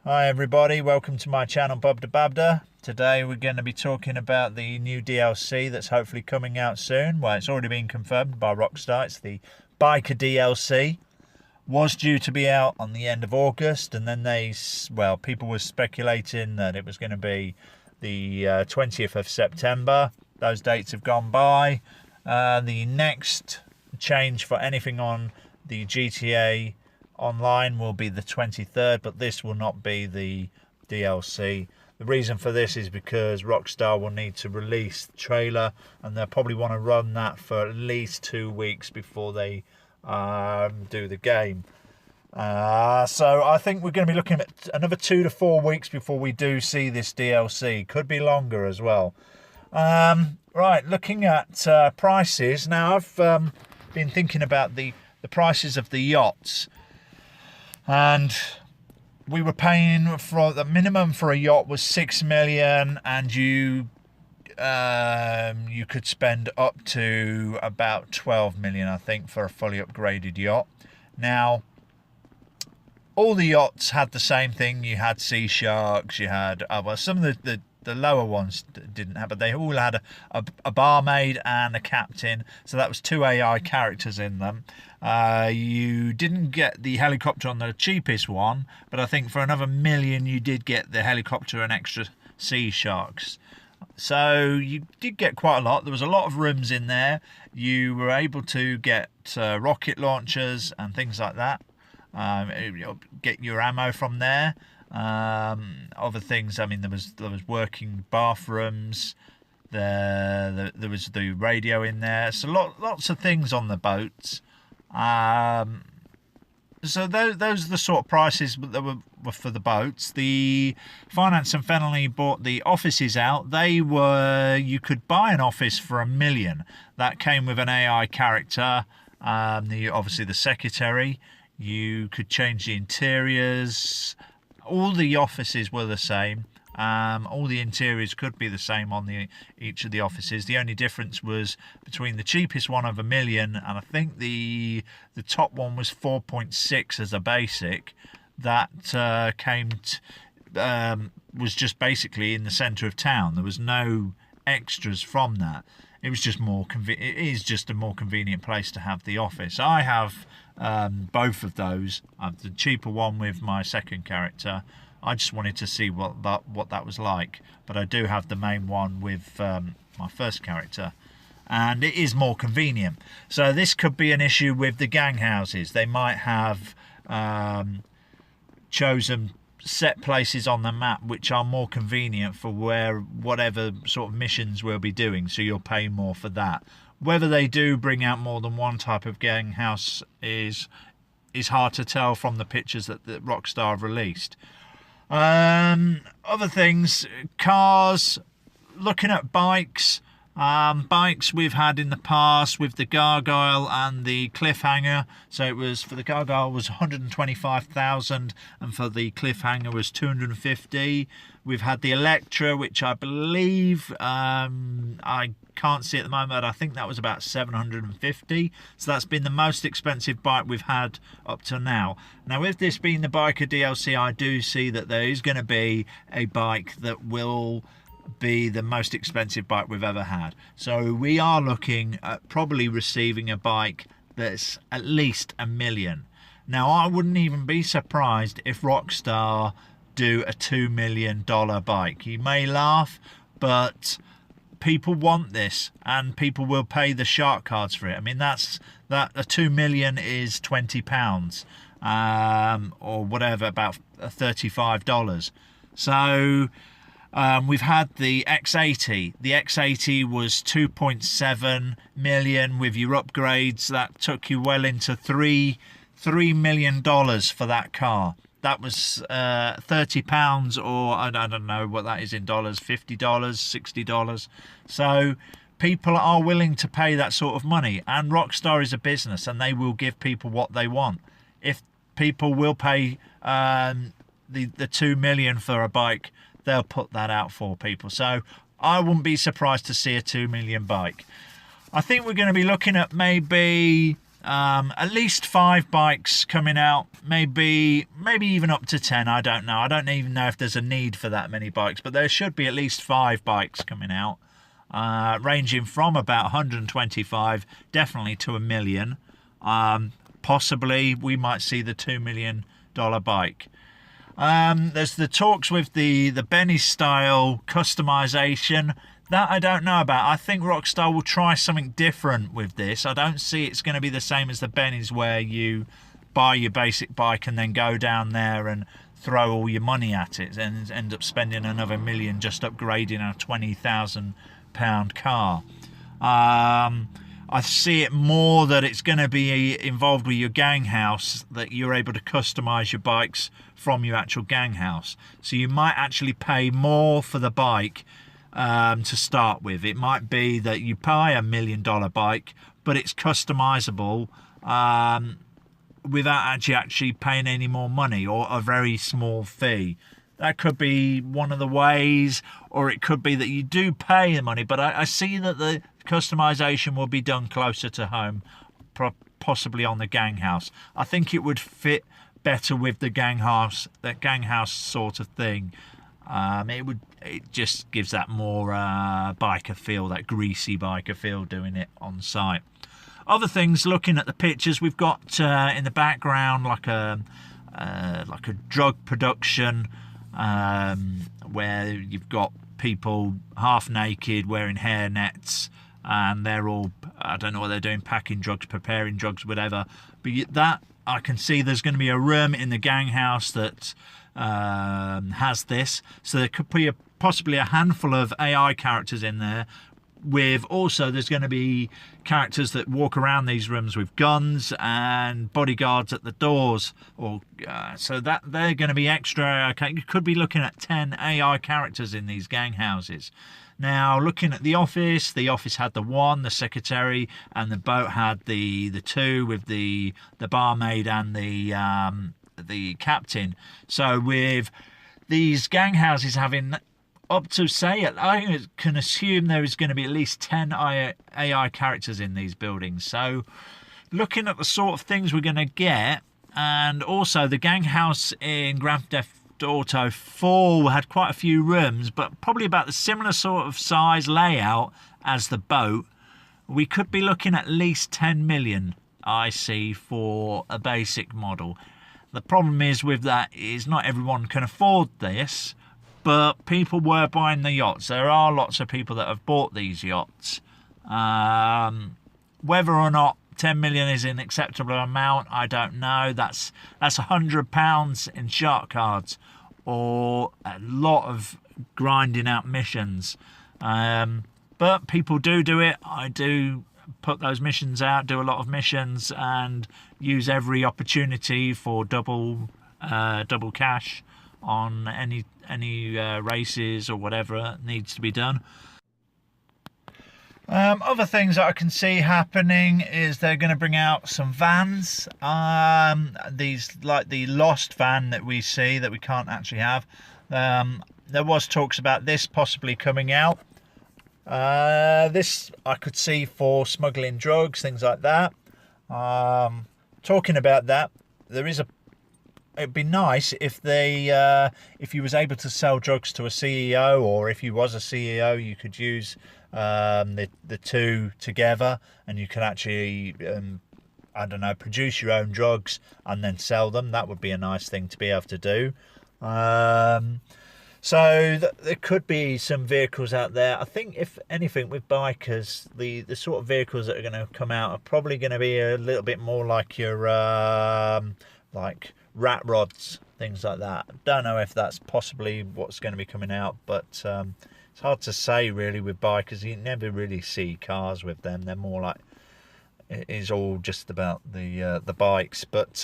Hi everybody, welcome to my channel Bob the Babda. Today we're going to be talking about the new DLC that's hopefully coming out soon. Well, it's already been confirmed by Rockstar. It's the Biker DLC. Was due to be out on the end of August, and then people were speculating that it was going to be the 20th of September. Those dates have gone by. The next change for anything on the GTA Online will be the 23rd, but this will not be the DLC. The reason for this is because Rockstar will need to release the trailer, and they'll probably want to run that for at least 2 weeks before they do the game. So I think we're going to be looking at another 2 to 4 weeks before we do see this DLC. Could be longer as well. Right, looking at prices. Now, I've been thinking about the prices of the yachts. And we were paying for the minimum for a yacht was 6 million, and you could spend up to about 12 million, I think, for a fully upgraded yacht. Now, all the yachts had the same thing. You had Sea Sharks, you had some of the lower ones didn't have, but they all had a barmaid and a captain, so that was 2 AI characters in them. You didn't get the helicopter on the cheapest one, but I think for another million you did get the helicopter and extra Sea Sharks. So you did get quite a lot. There was a lot of rooms in there. You were able to get rocket launchers and things like that. Get your ammo from there. Other things, I mean, there was working bathrooms. There was the radio in there. So lots of things on the boats. So those are the sort of prices that were for the boats. The Finance and Fennelly bought the offices out. You could buy an office for $1 million. That came with an AI character. Obviously the secretary. You could change the interiors. All the offices were the same. All the interiors could be the same on each of the offices. The only difference was between the cheapest one of $1 million, and I think the top one was 4.6 as a basic. That was just basically in the centre of town. There was no extras from that. It was just it is just a more convenient place to have the office. I have both of those. I have the cheaper one with my second character. I just wanted to see what that was like, but I do have the main one with my first character, and it is more convenient. So this could be an issue with the gang houses. They might have chosen set places on the map which are more convenient for whatever sort of missions we'll be doing, so you'll pay more for that. Whether they do bring out more than one type of gang house is hard to tell from the pictures that Rockstar have released. Other things, cars, looking at bikes. Bikes we've had in the past with the Gargoyle and the Cliffhanger. So it was, for the Gargoyle was 125,000, and for the Cliffhanger was 250. We've had the Electra, which I believe I can't see at the moment, but I think that was about 750. So that's been the most expensive bike we've had up to now. Now, with this being the Biker DLC, I do see that there is going to be a bike that will be the most expensive bike we've ever had. So we are looking at probably receiving a bike that's at least $1 million. Now, I wouldn't even be surprised if Rockstar do a $2 million bike. You may laugh, but people want this, and people will pay the shark cards for it. I mean, a $2 million is £20, or whatever, about $35. So we've had the X80. The X80 was 2.7 million with your upgrades. That took you well into $3 million for that car. That was £30, or I don't know what that is in dollars, $50, $60. So people are willing to pay that sort of money, and Rockstar is a business, and they will give people what they want. If people will pay the $2 million for a bike, they'll put that out for people. So I wouldn't be surprised to see a $2 million bike. I think we're going to be looking at maybe at least 5 bikes coming out, maybe even up to 10. I don't know. I don't even know if there's a need for that many bikes, but there should be at least 5 bikes coming out, ranging from about 125 definitely to 1 million. Possibly we might see the $2 million bike. There's the talks with the Benny style customization. That I don't know about. I think Rockstar will try something different with this. I don't see it's going to be the same as the Bennies, where you buy your basic bike and then go down there and throw all your money at it and end up spending another $1 million just upgrading a £20,000 car. I see it more that it's going to be involved with your gang house, that you're able to customize your bikes from your actual gang house. So you might actually pay more for the bike to start with. It might be that you buy a $1 million bike, but it's customizable without actually paying any more money or a very small fee. That could be one of the ways, or it could be that you do pay the money, but I see that the customization will be done closer to home, possibly on the gang house. I think it would fit better with the gang house, that gang house sort of thing. It just gives that more biker feel, that greasy biker feel, doing it on site. Other things, looking at the pictures, we've got in the background like a drug production, where you've got people half naked wearing hair nets, and they're all, I don't know what they're doing, packing drugs, preparing drugs, whatever. But that, I can see there's going to be a room in the gang house that has this, so there could be possibly a handful of AI characters in there. With also, there's going to be characters that walk around these rooms with guns and bodyguards at the doors, or so that they're going to be extra. Okay, you could be looking at 10 AI characters in these gang houses. Now, looking at the office had the one, the secretary, and the boat had the two, with the barmaid and the captain. So with these gang houses having up to, say, I can assume there is going to be at least 10 AI characters in these buildings. So looking at the sort of things we're going to get, and also the gang house in Grand Theft Auto 4 had quite a few rooms, but probably about the similar sort of size layout as the boat. We could be looking at least 10 million, I see, for a basic model. The problem is with that is not everyone can afford this, but people were buying the yachts. There are lots of people that have bought these yachts. Whether or not 10 million is an acceptable amount, I don't know. That's £100 in shark cards, or a lot of grinding out missions. But people do it. I do put those missions out, do a lot of missions, and use every opportunity for double cash on any races or whatever needs to be done. Other things that I can see happening is they're going to bring out some vans. These, like the Lost van that we see that we can't actually have. There was talks about this possibly coming out. This I could see for smuggling drugs, things like that. Talking about that, it'd be nice if if you was able to sell drugs to a CEO, or if you was a CEO, you could use the two together, and you can actually I don't know, produce your own drugs and then sell them. That would be a nice thing to be able to do. So there could be some vehicles out there. I think, if anything, with bikers, the sort of vehicles that are going to come out are probably going to be a little bit more like your like rat rods, things like that. I don't know if that's possibly what's going to be coming out, but it's hard to say really with bikers. You never really see cars with them. They're more like, it is all just about the bikes. But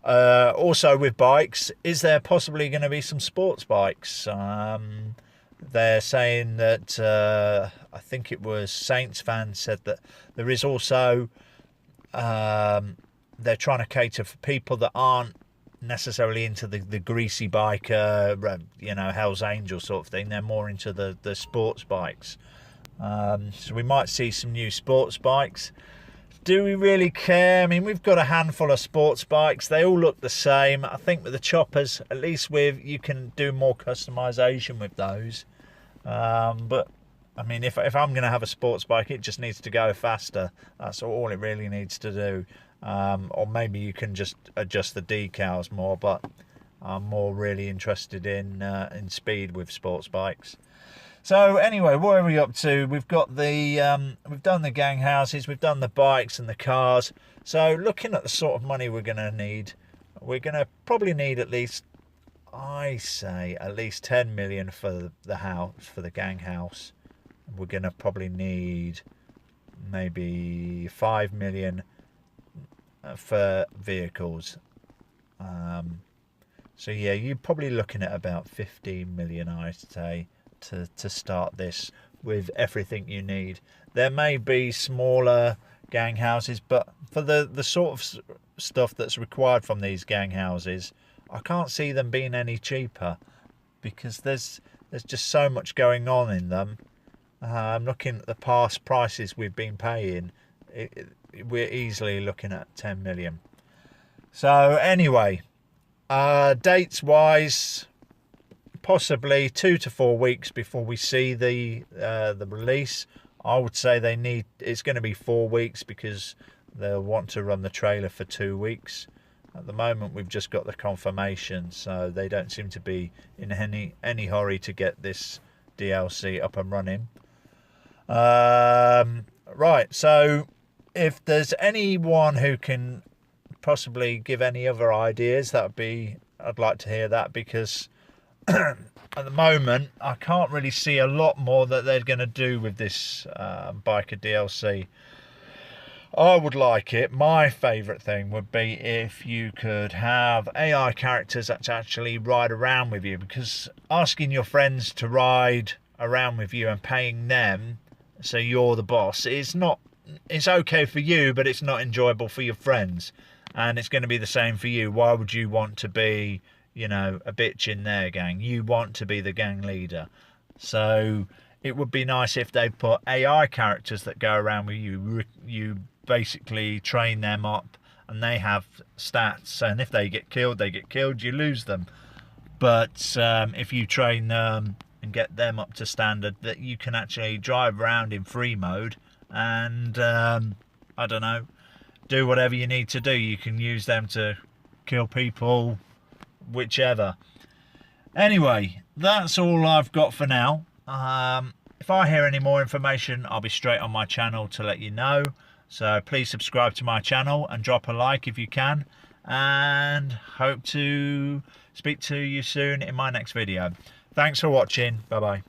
also with bikes, is there possibly going to be some sports bikes? They're saying that I think it was Saints fans said that there is also they're trying to cater for people that aren't necessarily into the greasy biker, Hell's Angel sort of thing. They're more into the sports bikes. So we might see some new sports bikes. do we really care? I mean, we've got a handful of sports bikes. They all look the same. I think with the choppers, at least you can do more customization with those. But I mean, if I'm going to have a sports bike, it just needs to go faster. That's all it really needs to do. Or maybe you can just adjust the decals more. But I'm more really interested in speed with sports bikes. So anyway, what are we up to? We've got we've done the gang houses, we've done the bikes and the cars. So looking at the sort of money we're going to need, we're going to probably need at least, I say, at least 10 million for the house, for the gang house. We're going to probably need maybe 5 million for vehicles. So yeah, you're probably looking at about 15 million, I'd say, to start this with everything you need. There may be smaller gang houses, but for the sort of stuff that's required from these gang houses, I can't see them being any cheaper, because there's just so much going on in them. I'm looking at the past prices we've been paying. We're easily looking at 10 million. So anyway, dates wise, possibly 2 to 4 weeks before we see the release. I would say it's going to be 4 weeks, because they'll want to run the trailer for 2 weeks. At the moment, we've just got the confirmation, so they don't seem to be in any hurry to get this DLC up and running. Right, so if there's anyone who can possibly give any other ideas, I'd like to hear that, because at the moment I can't really see a lot more that they're going to do with this biker DLC. I would like it. My favourite thing would be if you could have AI characters that actually ride around with you, because asking your friends to ride around with you and paying them so you're the boss it's okay for you, but it's not enjoyable for your friends. And it's going to be the same for you. Why would you want to be, a bitch in their gang? You want to be the gang leader. So it would be nice if they put AI characters that go around with you. You basically train them up and they have stats. And if they get killed, you lose them. But if you train them and get them up to standard, that you can actually drive around in free mode and, I don't know, do whatever you need to do. You can use them to kill people, whichever. Anyway, that's all I've got for now. If I hear any more information, I'll be straight on my channel to let you know. So please subscribe to my channel and drop a like if you can. And hope to speak to you soon in my next video. Thanks for watching. Bye bye.